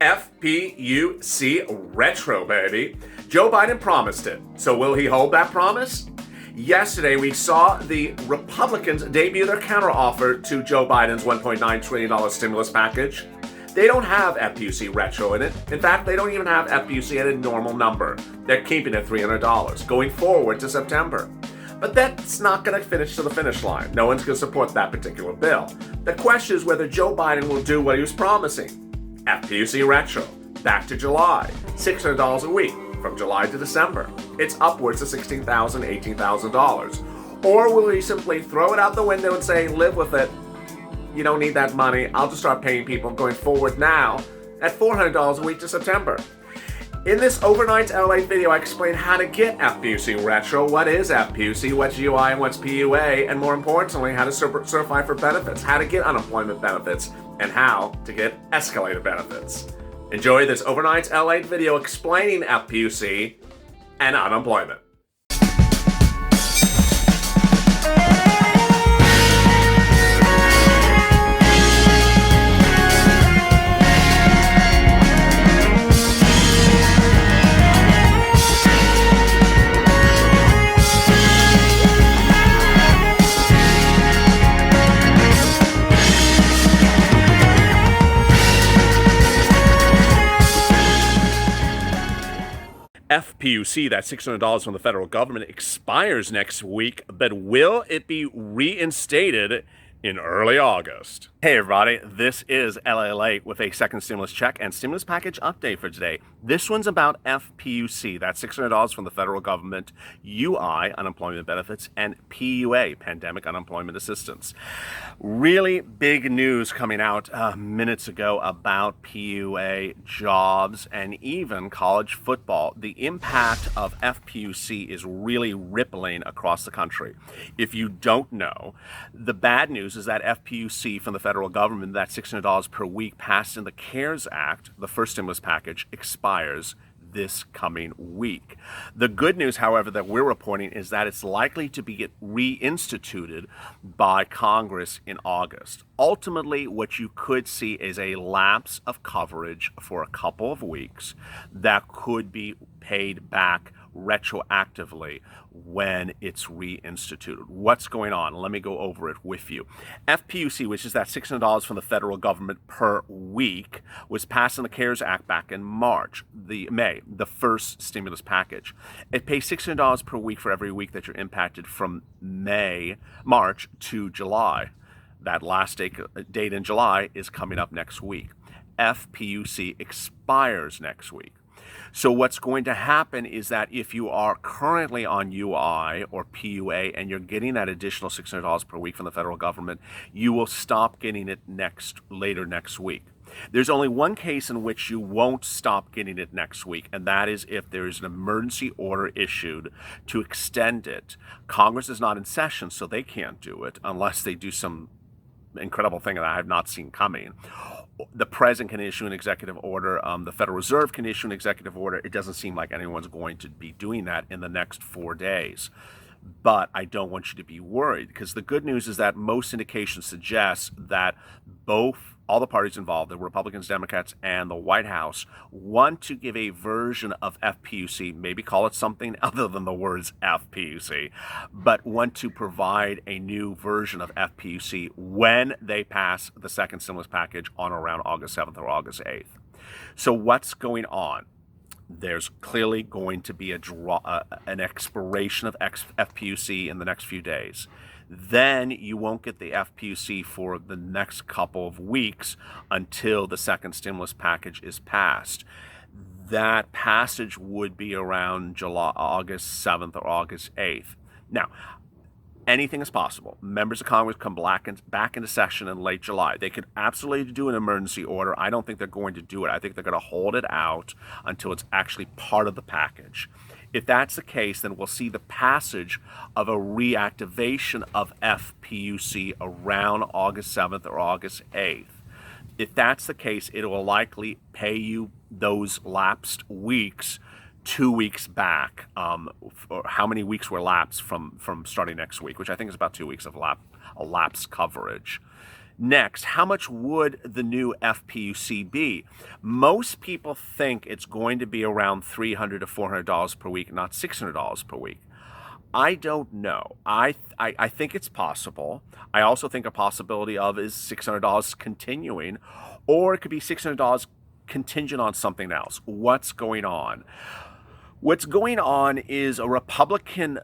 FPUC retro, baby. Joe Biden promised it. So will he hold that promise? Yesterday, we saw the Republicans debut their counteroffer to Joe Biden's $1.9 trillion stimulus package. They don't have FPUC retro in it. In fact, they don't even have FPUC at a normal number. They're keeping it $300 going forward to September. But that's not going to finish to the finish line. No one's going to support that particular bill. The question is whether Joe Biden will do what he was promising. FPUC retro, back to July, $600 a week from July to December. It's upwards of $16,000, $18,000. Or will he simply throw it out the window and say, live with it? You don't need that money. I'll just start paying people going forward now at $400 a week to September. In this Overnight LA video, I explain how to get FPUC retro, what is FPUC, what's UI and what's PUA, and more importantly, how to certify for benefits, how to get unemployment benefits, and how to get escalated benefits. Enjoy this Overnight LA video explaining FPUC and unemployment. FPUC, that $600 from the federal government, expires next week, but will it be reinstated in early August? Hey everybody, this is LA Late with a second stimulus check and stimulus package update for today. This one's about FPUC, that's $600 from the federal government, UI, unemployment benefits, and PUA, pandemic unemployment assistance. Really big news coming out minutes ago about PUA, jobs, and even college football. The impact of FPUC is really rippling across the country. If you don't know, the bad news is that FPUC from the federal government, that $600 per week passed in the CARES Act, the first stimulus package, expires this coming week. The good news, however, that we're reporting is that it's likely to be reinstituted by Congress in August. Ultimately, what you could see is a lapse of coverage for a couple of weeks that could be paid back retroactively when it's reinstituted. What's going on? Let me go over it with you. FPUC, which is that $600 from the federal government per week, was passed in the CARES Act back in May, the first stimulus package. It pays $600 per week for every week that you're impacted from March to July. That last date in July is coming up next week. FPUC expires next week. So what's going to happen is that if you are currently on UI or PUA and you're getting that additional $600 per week from the federal government, you will stop getting it later next week. There's only one case in which you won't stop getting it next week, and that is if there is an emergency order issued to extend it. Congress is not in session, so they can't do it unless they do some incredible thing that I have not seen coming. The president can issue an executive order. The Federal Reserve can issue an executive order. It doesn't seem like anyone's going to be doing that in the next 4 days. But I don't want you to be worried, because the good news is that most indications suggest that all the parties involved, the Republicans, Democrats, and the White House, want to give a version of FPUC, maybe call it something other than the words FPUC, but want to provide a new version of FPUC when they pass the second stimulus package on around August 7th or August 8th. So what's going on? There's clearly going to be an expiration of FPUC in the next few days. Then you won't get the FPUC for the next couple of weeks until the second stimulus package is passed. That passage would be around August 7th or August 8th. Now, anything is possible. Members of Congress come back into session in late July. They could absolutely do an emergency order. I don't think they're going to do it. I think they're going to hold it out until it's actually part of the package. If that's the case, then we'll see the passage of a reactivation of FPUC around August 7th or August 8th. If that's the case, it will likely pay you those lapsed weeks 2 weeks back, or how many weeks were lapsed from starting next week, which I think is about 2 weeks of lapsed coverage. Next, how much would the new FPUC be? Most people think it's going to be around $300 to $400 per week, not $600 per week. I don't know. I think it's possible. I also think a possibility of is $600 continuing, or it could be $600 contingent on something else. What's going on? What's going on is a Republican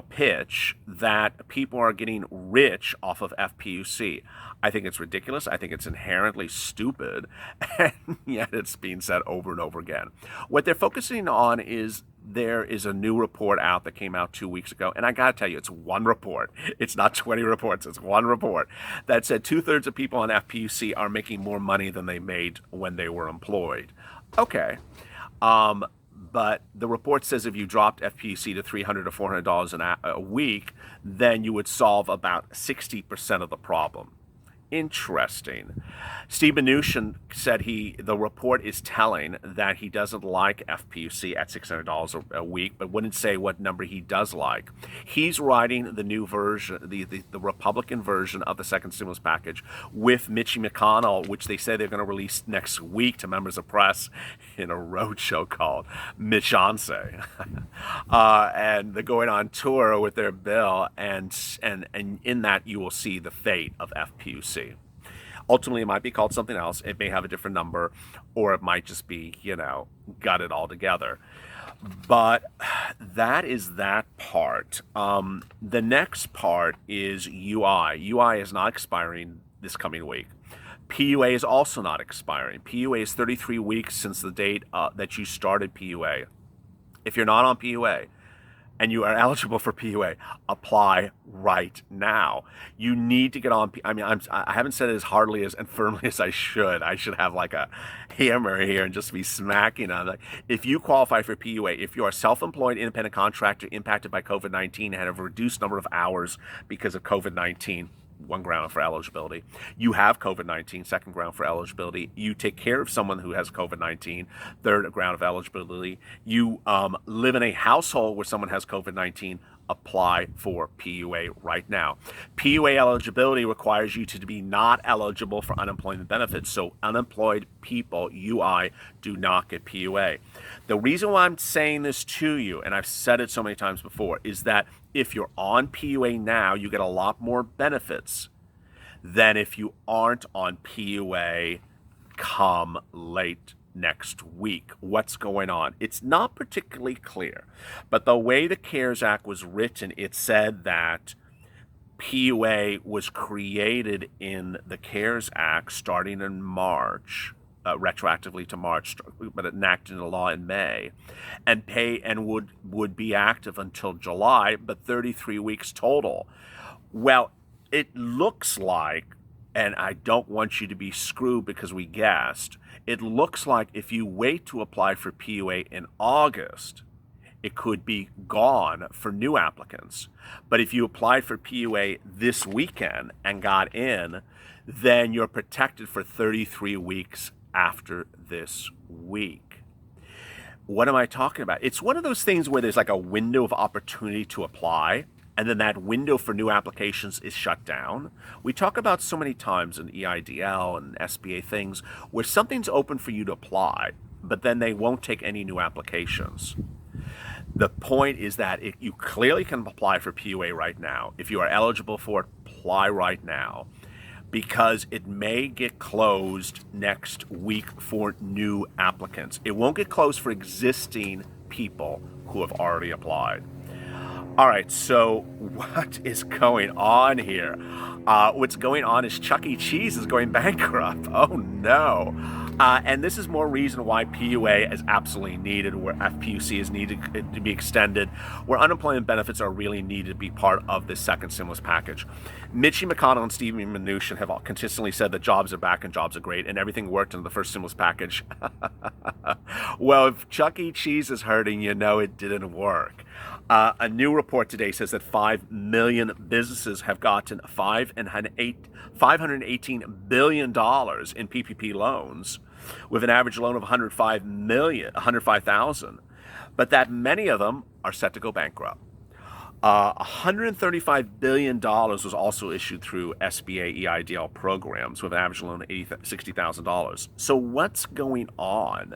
pitch that people are getting rich off of FPUC. I think it's ridiculous. I think it's inherently stupid, and yet it's being said over and over again. What they're focusing on is there is a new report out that came out 2 weeks ago, and I gotta tell you, it's one report. It's not 20 reports, it's one report that said 2/3 of people on FPUC are making more money than they made when they were employed. Okay. But the report says if you dropped FPUC to $300 to $400 a week, then you would solve about 60% of the problem. Interesting. Steve Mnuchin said the report is telling that he doesn't like FPUC at $600 a week, but wouldn't say what number he does like. He's writing the new version, the Republican version of the second stimulus package with Mitch McConnell, which they say they're going to release next week to members of press in a roadshow called Mitchonce. And they're going on tour with their bill, and in that you will see the fate of FPUC. Ultimately, it might be called something else. It may have a different number, or it might just be, gutted altogether. But that is that part. The next part is UI. UI is not expiring this coming week. PUA is also not expiring. PUA is 33 weeks since the date that you started PUA. If you're not on PUA, and you are eligible for PUA, apply right now. You need to get on. I haven't said it as hardly and firmly as I should. I should have like a hammer here and just be smacking on it. If you qualify for PUA, if you are self-employed independent contractor impacted by COVID-19 and have a reduced number of hours because of COVID-19, one ground for eligibility. You have COVID-19, second ground for eligibility. You take care of someone who has COVID-19, third ground of eligibility. You live in a household where someone has COVID-19, apply for PUA right now. PUA eligibility requires you to be not eligible for unemployment benefits. So unemployed people, UI, do not get PUA. The reason why I'm saying this to you, and I've said it so many times before, is that if you're on PUA now, you get a lot more benefits than if you aren't on PUA come late next week. What's going on? It's not particularly clear, but the way the CARES Act was written, it said that PUA was created in the CARES Act starting in March, retroactively to March, but enacted into law in May, and would be active until July, but 33 weeks total. Well, it looks like, and I don't want you to be screwed because we guessed, it looks like if you wait to apply for PUA in August, it could be gone for new applicants. But if you applied for PUA this weekend and got in, then you're protected for 33 weeks after this week. What am I talking about? It's one of those things where there's like a window of opportunity to apply, and then that window for new applications is shut down. We talk about so many times in EIDL and SBA things where something's open for you to apply, but then they won't take any new applications. The point is that you clearly can apply for PUA right now. If you are eligible for it, apply right now, because it may get closed next week for new applicants. It won't get closed for existing people who have already applied. All right, so what is going on here? What's going on is Chuck E. Cheese is going bankrupt. Oh no. And this is more reason why PUA is absolutely needed, where FPUC is needed to be extended, where unemployment benefits are really needed to be part of this second stimulus package. Mitchie McConnell and Steve Mnuchin have consistently said that jobs are back and jobs are great and everything worked in the first stimulus package. Well, if Chuck E. Cheese is hurting, you know it didn't work. A new report today says that 5 million businesses have gotten $518 billion in PPP loans, with an average loan of $105,000, but that many of them are set to go bankrupt. $135 billion was also issued through SBA EIDL programs with an average loan of $60,000. So what's going on?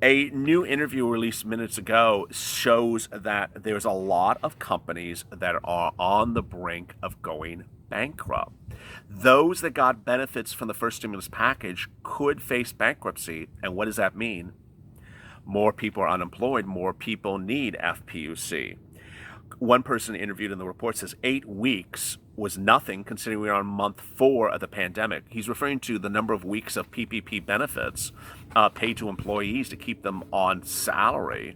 A new interview released minutes ago shows that there's a lot of companies that are on the brink of going bankrupt. Those that got benefits from the first stimulus package could face bankruptcy. And what does that mean? More people are unemployed, more people need FPUC. One person interviewed in the report says 8 weeks was nothing considering we are on month 4 of the pandemic. He's referring to the number of weeks of PPP benefits paid to employees to keep them on salary.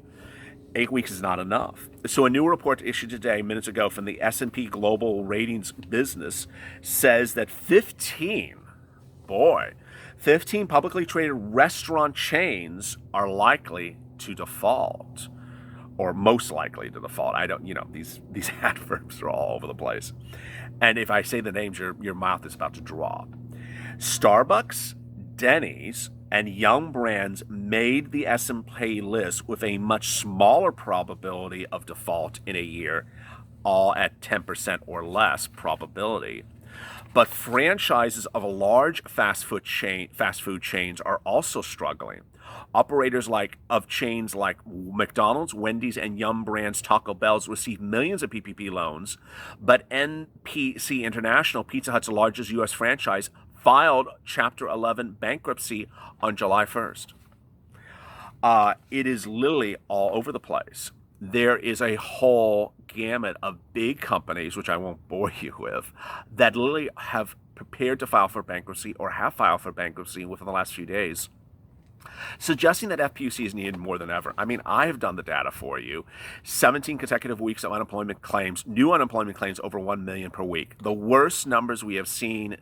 8 weeks is not enough. So a new report issued today, minutes ago, from the S&P Global Ratings business says that 15 publicly traded restaurant chains are likely to default. Or most likely to default. These adverbs are all over the place. And if I say the names, your mouth is about to drop. Starbucks, Denny's, and Yum Brands made the S&P list with a much smaller probability of default in a year, all at 10% or less probability. But franchises of large fast food chains are also struggling. Operators of chains like McDonald's, Wendy's, and Yum Brands, Taco Bell's received millions of PPP loans, but NPC International, Pizza Hut's largest U.S. franchise, filed Chapter 11 bankruptcy on July 1st. It is literally all over the place. There is a whole gamut of big companies, which I won't bore you with, that literally have prepared to file for bankruptcy or have filed for bankruptcy within the last few days, suggesting that FPUC is needed more than ever. I mean, I have done the data for you. 17 consecutive weeks of unemployment claims, new unemployment claims over 1 million per week. The worst numbers we have seen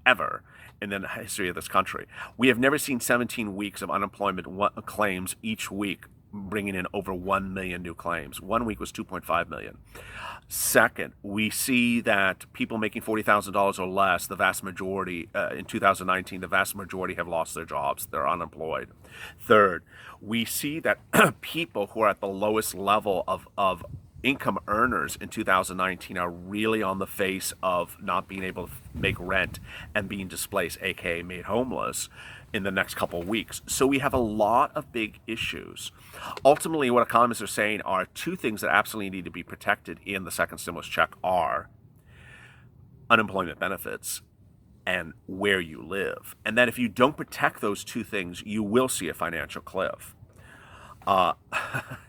ever in the history of this country. We have never seen 17 weeks of unemployment claims each week bringing in over 1 million new claims. 1 week was 2.5 million. Second, we see that people making $40,000 or less, the vast majority, in 2019, the vast majority have lost their jobs. They're unemployed. Third, we see that people who are at the lowest level of income earners in 2019 are really on the face of not being able to make rent and being displaced, aka made homeless, in the next couple of weeks. So we have a lot of big issues. Ultimately, what economists are saying are two things that absolutely need to be protected in the second stimulus check are unemployment benefits and where you live. And that if you don't protect those two things, you will see a financial cliff.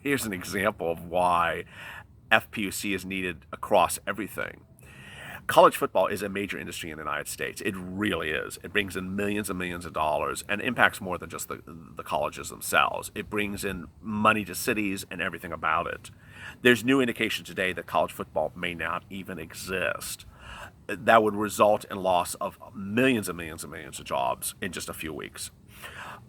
Here's an example of why FPUC is needed across everything. College football is a major industry in the United States. It really is. It brings in millions and millions of dollars and impacts more than just the colleges themselves. It brings in money to cities and everything about it. There's new indication today that college football may not even exist. That would result in loss of millions and millions and millions of jobs in just a few weeks.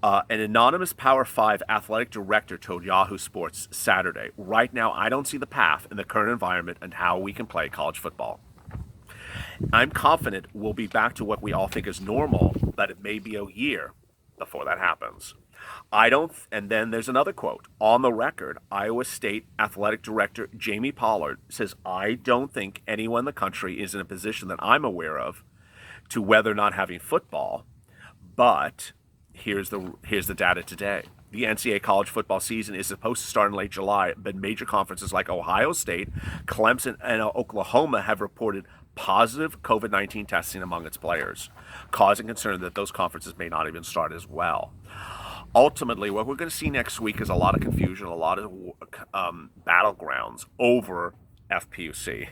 An anonymous Power 5 athletic director told Yahoo Sports Saturday, right now I don't see the path in the current environment and how we can play college football. I'm confident we'll be back to what we all think is normal, but it may be a year before that happens. And then there's another quote. On the record, Iowa State Athletic Director Jamie Pollard says, I don't think anyone in the country is in a position that I'm aware of to whether or not having football, but here's the data today. The NCAA college football season is supposed to start in late July, but major conferences like Ohio State, Clemson, and Oklahoma have reported positive COVID-19 testing among its players, causing concern that those conferences may not even start as well. Ultimately, what we're going to see next week is a lot of confusion, a lot of battlegrounds over FPUC.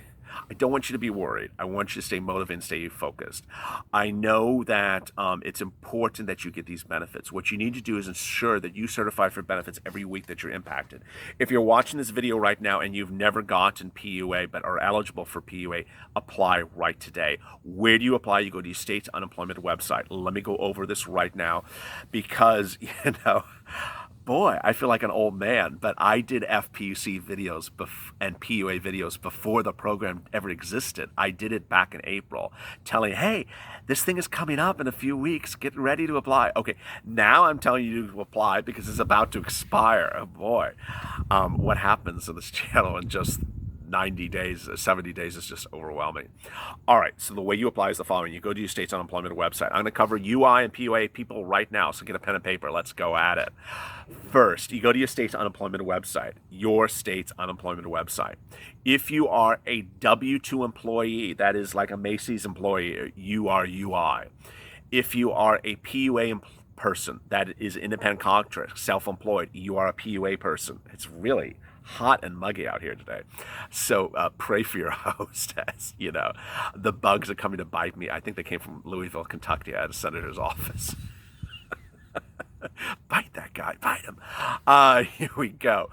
I don't want you to be worried. I want you to stay motivated and stay focused. I know that it's important that you get these benefits. What you need to do is ensure that you certify for benefits every week that you're impacted. If you're watching this video right now and you've never gotten PUA but are eligible for PUA, apply right today. Where do you apply? You go to your state's unemployment website. Let me go over this right now because, boy, I feel like an old man, but I did FPUC videos and PUA videos before the program ever existed. I did it back in April, telling, hey, this thing is coming up in a few weeks. Get ready to apply. Okay, now I'm telling you to apply because it's about to expire. Oh, boy. What happens to this channel in just 90 days, 70 days is just overwhelming. All right, so the way you apply is the following. You go to your state's unemployment website. I'm going to cover UI and PUA people right now, so get a pen and paper. Let's go at it. First, you go to your state's unemployment website, your state's unemployment website. If you are a W-2 employee, that is like a Macy's employee, you are UI. If you are a PUA person, that is independent contractor, self-employed, you are a PUA person. It's really hot and muggy out here today. So pray for your hostess. You know, the bugs are coming to bite me. I think they came from Louisville, Kentucky, at a senator's office. Bite that guy, bite him. Here we go.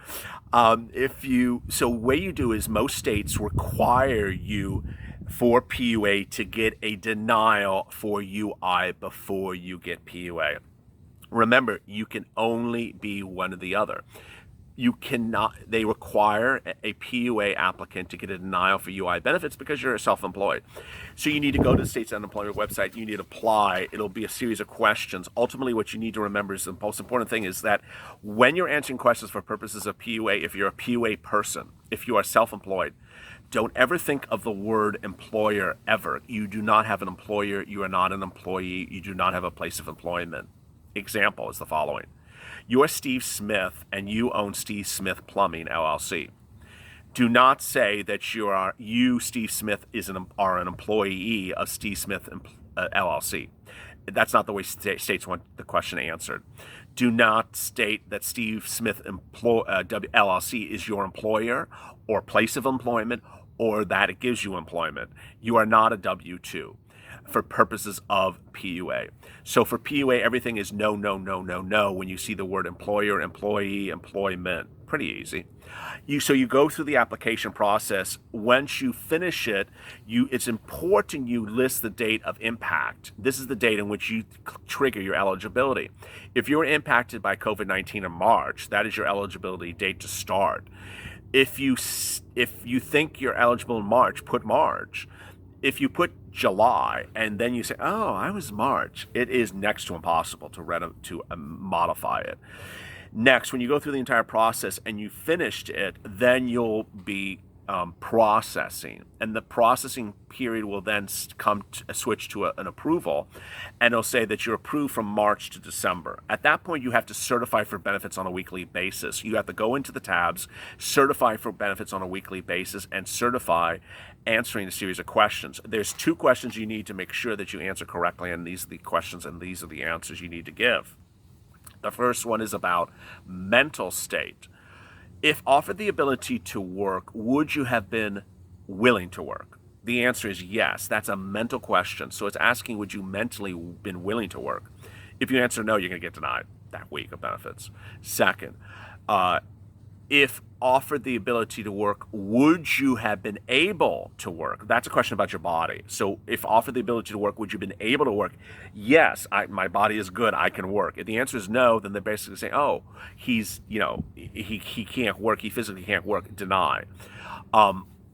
So way you do is most states require you for PUA to get a denial for UI before you get PUA. Remember, you can only be one or the other. You cannot, they require a PUA applicant to get a denial for UI benefits because you're self-employed. So you need to go to the state's unemployment website, you need to apply, it'll be a series of questions. Ultimately, what you need to remember is the most important thing is that when you're answering questions for purposes of PUA, if you're a PUA person, if you are self-employed, don't ever think of the word employer ever. You do not have an employer, you are not an employee, you do not have a place of employment. Example is the following. You're Steve Smith and you own Steve Smith Plumbing, LLC. Do not say that you, Steve Smith, are an employee of Steve Smith LLC. That's not the way states want the question answered. Do not state that Steve Smith LLC is your employer or place of employment or that it gives you employment. You are not a W-2 for purposes of PUA. So for PUA, everything is no, no, no, no, no when you see the word employer, employee, employment. Pretty easy. So you go through the application process. Once you finish it, it's important you list the date of impact. This is the date in which you trigger your eligibility. If you were impacted by COVID-19 in March, that is your eligibility date to start. If you think you're eligible in March, put March. If you put July and then you say, oh, I was March, it is next to impossible to modify it. Next, when you go through the entire process and you finished it, then you'll be processing. And the processing period will then switch to an approval, and it'll say that you're approved from March to December. At that point, you have to certify for benefits on a weekly basis. You have to go into the tabs, certify for benefits on a weekly basis, and certify answering a series of questions. There's 2 questions you need to make sure that you answer correctly, and these are the questions and these are the answers you need to give. The first one is about mental state. If offered the ability to work, would you have been willing to work? The answer is yes. That's a mental question. So it's asking, would you mentally been willing to work? If you answer no, you're going to get denied that week of benefits. Second, if offered the ability to work, would you have been able to work? That's a question about your body. So if offered the ability to work, would you have been able to work? Yes, my body is good, I can work. If the answer is no, then they're basically saying, oh, he can't work, he physically can't work, deny.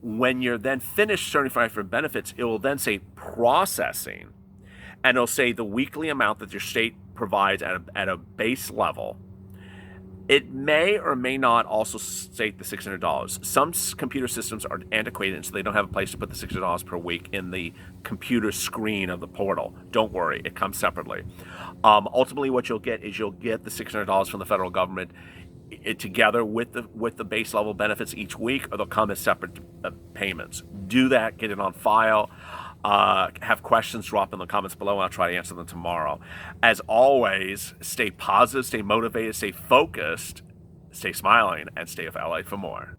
When you're then finished certifying for benefits, it will then say processing, and it'll say the weekly amount that your state provides at a base level. It may or may not also state the $600. Some computer systems are antiquated, and so they don't have a place to put the $600 per week in the computer screen of the portal. Don't worry, it comes separately. Ultimately, what you'll get is you'll get the $600 from the federal government together with the base level benefits each week, or they'll come as separate payments. Do that, get it on file. Have questions, drop in the comments below, and I'll try to answer them tomorrow. As always, stay positive, stay motivated, stay focused, stay smiling, and stay with LA for more.